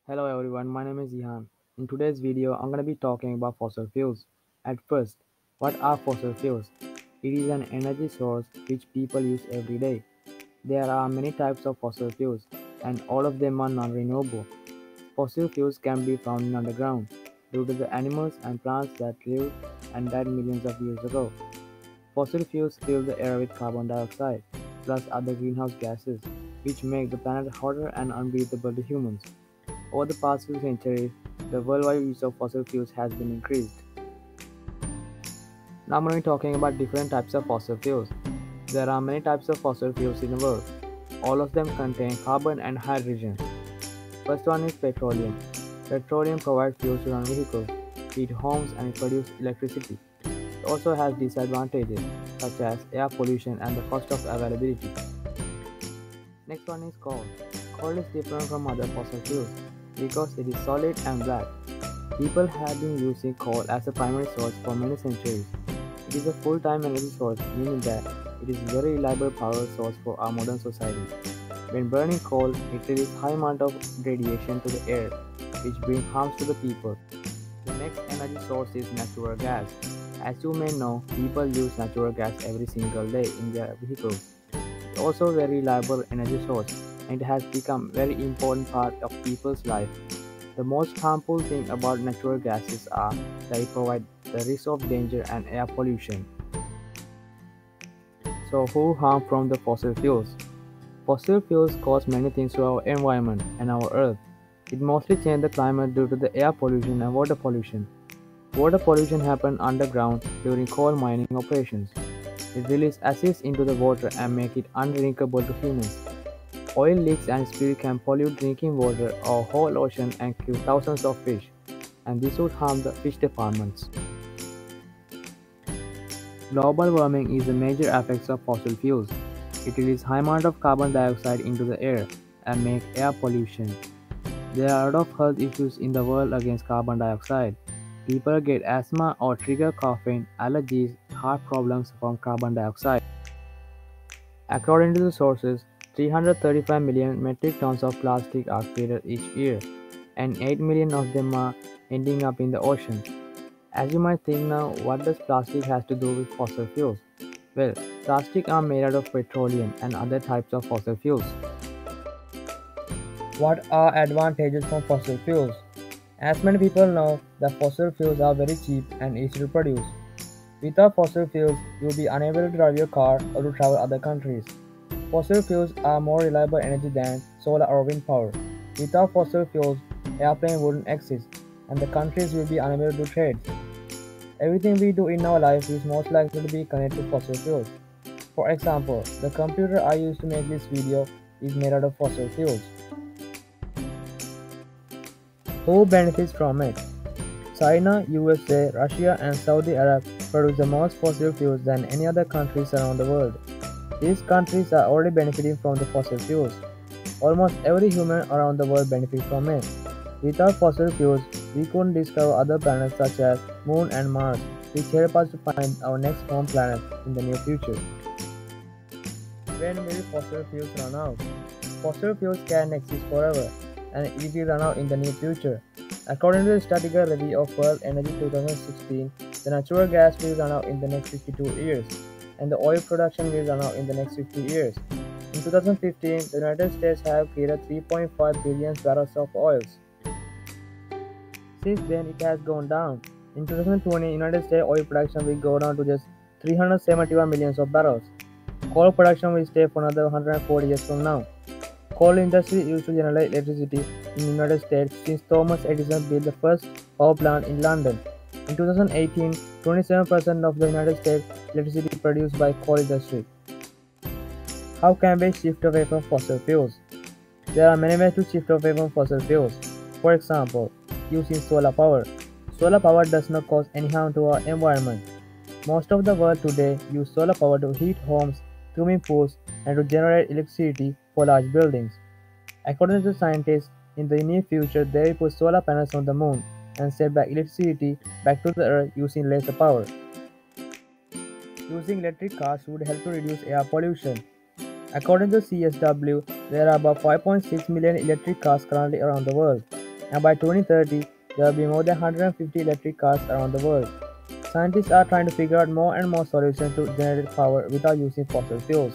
Hello everyone, my name is Ihan. In today's video, I'm going to be talking about fossil fuels. At first, what are fossil fuels? It is an energy source which people use every day. There are many types of fossil fuels, and all of them are non-renewable. Fossil fuels can be found in underground due to the animals and plants that lived and died millions of years ago. Fossil fuels fill the air with carbon dioxide, plus other greenhouse gases, which make the planet hotter and unbreathable to humans. Over the past few centuries, the worldwide use of fossil fuels has been increased. Now I'm going to be talking about different types of fossil fuels. There are many types of fossil fuels in the world. All of them contain carbon and hydrogen. First one is petroleum. Petroleum provides fuel to run vehicles, heat homes, and produce electricity. It also has disadvantages such as air pollution and the cost of availability. Next one is coal. Coal is different from other fossil fuels because it is solid and black. People have been using coal as a primary source for many centuries. It is a full-time energy source, meaning that it is a very reliable power source for our modern society. When burning coal, it releases high amount of radiation to the air, which brings harms to the people. The next energy source is natural gas. As you may know, people use natural gas every single day in their vehicles. It's also a very reliable energy source, and it has become a very important part of people's life. The most harmful thing about natural gases are that they provide the risk of danger and air pollution. So who harm from the fossil fuels? Fossil fuels cause many things to our environment and our earth. It mostly changes the climate due to the air pollution and water pollution. Water pollution happens underground during coal mining operations. It releases acids into the water and make it undrinkable to humans. Oil leaks and spill can pollute drinking water or whole ocean and kill thousands of fish, and this would harm the fish departments. Global warming is a major effect of fossil fuels. It releases high amount of carbon dioxide into the air and make air pollution. There are a lot of health issues in the world against carbon dioxide. People get asthma or trigger coughing, allergies, heart problems from carbon dioxide. According to the sources, 335 million metric tons of plastic are created each year, and 8 million of them are ending up in the ocean. As you might think now, what does plastic has to do with fossil fuels? Well, plastic are made out of petroleum and other types of fossil fuels. What are advantages from fossil fuels? As many people know, the fossil fuels are very cheap and easy to produce. Without fossil fuels, you will be unable to drive your car or to travel other countries. Fossil fuels are more reliable energy than solar or wind power. Without fossil fuels, airplanes wouldn't exist, and the countries will be unable to trade. Everything we do in our life is most likely to be connected to fossil fuels. For example, the computer I use to make this video is made out of fossil fuels. Who benefits from it? China, USA, Russia, and Saudi Arabia produce the most fossil fuels than any other countries around the world. These countries are already benefiting from the fossil fuels. Almost every human around the world benefits from it. Without fossil fuels, we couldn't discover other planets such as Moon and Mars, which help us to find our next home planet in the near future. When will fossil fuels run out? Fossil fuels can exist forever, and it will run out in the near future. According to the Statistical Review of World Energy 2016, the natural gas will run out in the next 52 years, and the oil production will run out in the next 50 years. In 2015, the United States have created 3.5 billion barrels of oils. Since then, it has gone down. In 2020, United States oil production will go down to just 371 millions of barrels. Coal production will stay for another 140 years from now. Coal industry used to generate electricity in the United States since Thomas Edison built the first power plant in London. In 2018, 27% of the United States electricity produced by coal industry. How can we shift away from fossil fuels? There are many ways to shift away from fossil fuels. For example, using solar power. Solar power does not cause any harm to our environment. Most of the world today use solar power to heat homes, swimming pools, and to generate electricity for large buildings. According to scientists, in the near future they will put solar panels on the moon and send back electricity back to the earth using laser power. Using electric cars would help to reduce air pollution. According to CSW, there are about 5.6 million electric cars currently around the world. and by 2030, there will be more than 150 electric cars around the world. Scientists are trying to figure out more and more solutions to generate power without using fossil fuels.